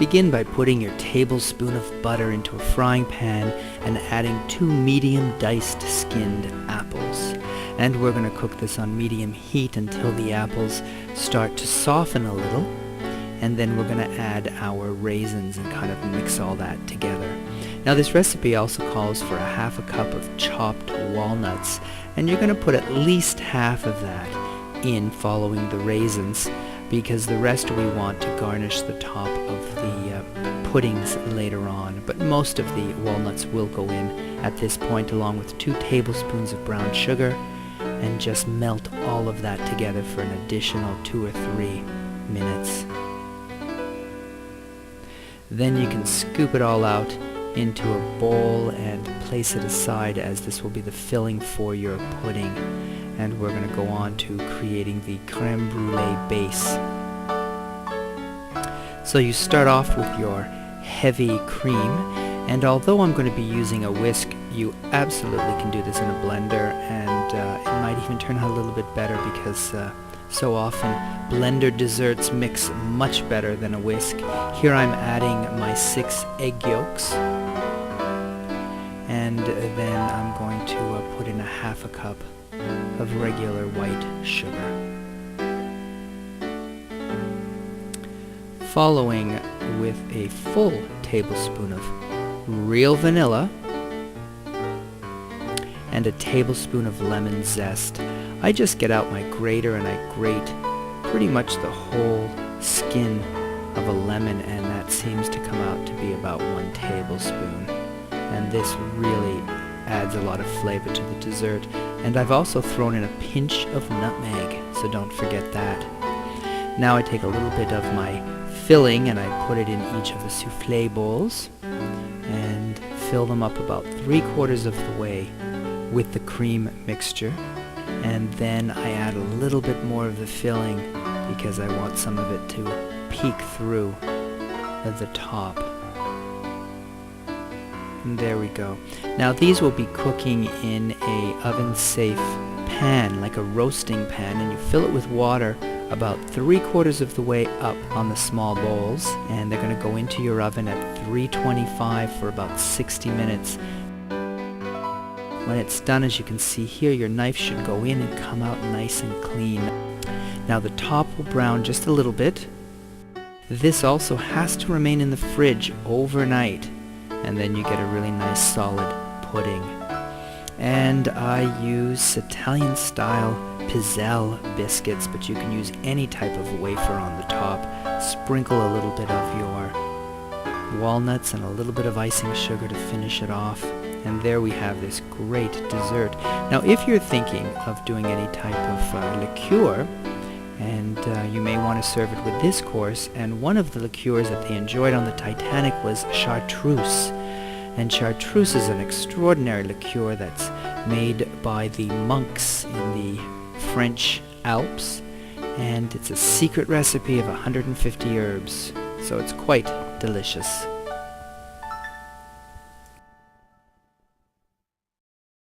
begin by putting your tablespoon of butter into a frying pan and adding 2 medium diced skinned apples. And we're going to cook this on medium heat until the apples start to soften a little. And then we're going to add our raisins and kind of mix all that together. Now this recipe also calls for a half a cup of chopped walnuts, and you're going to put at least half of that in following the raisins, because the rest we want to garnish the top of the puddings later on. But most of the walnuts will go in at this point, along with 2 tablespoons of brown sugar, and just melt all of that together for an additional 2 or 3 minutes. Then you can scoop it all out into a bowl and place it aside, as this will be the filling for your pudding. And we're going to go on to creating the creme brulee base. So you start off with your heavy cream, and although I'm going to be using a whisk, you absolutely can do this in a blender, and it might even turn out a little bit better, because so often blender desserts mix much better than a whisk. Here I'm adding my 6 egg yolks, and then I'm going to put in a half a cup of regular white sugar. Following with a full tablespoon of real vanilla and a tablespoon of lemon zest. I just get out my grater and I grate pretty much the whole skin of a lemon, and that seems to come out to be about 1 tablespoon. And this really adds a lot of flavor to the dessert. And I've also thrown in a pinch of nutmeg, so don't forget that. Now I take a little bit of my filling and I put it in each of the soufflé bowls and fill them up about 3/4 of the way with the cream mixture. And then I add a little bit more of the filling because I want some of it to peek through at the top. And there we go. Now these will be cooking in a oven-safe pan, like a roasting pan, and you fill it with water about 3/4 of the way up on the small bowls, and they're going to go into your oven at 325 for about 60 minutes. When it's done, as you can see here, your knife should go in and come out nice and clean. Now the top will brown just a little bit. This also has to remain in the fridge overnight, and then you get a really nice solid pudding. And I use Italian-style pizzelle biscuits, but you can use any type of wafer on the top. Sprinkle a little bit of your walnuts and a little bit of icing sugar to finish it off. And there we have this great dessert. Now if you're thinking of doing any type of liqueur, and you may want to serve it with this course, and one of the liqueurs that they enjoyed on the Titanic was chartreuse. And chartreuse is an extraordinary liqueur that's made by the monks in the French Alps, and it's a secret recipe of 150 herbs, so it's quite delicious.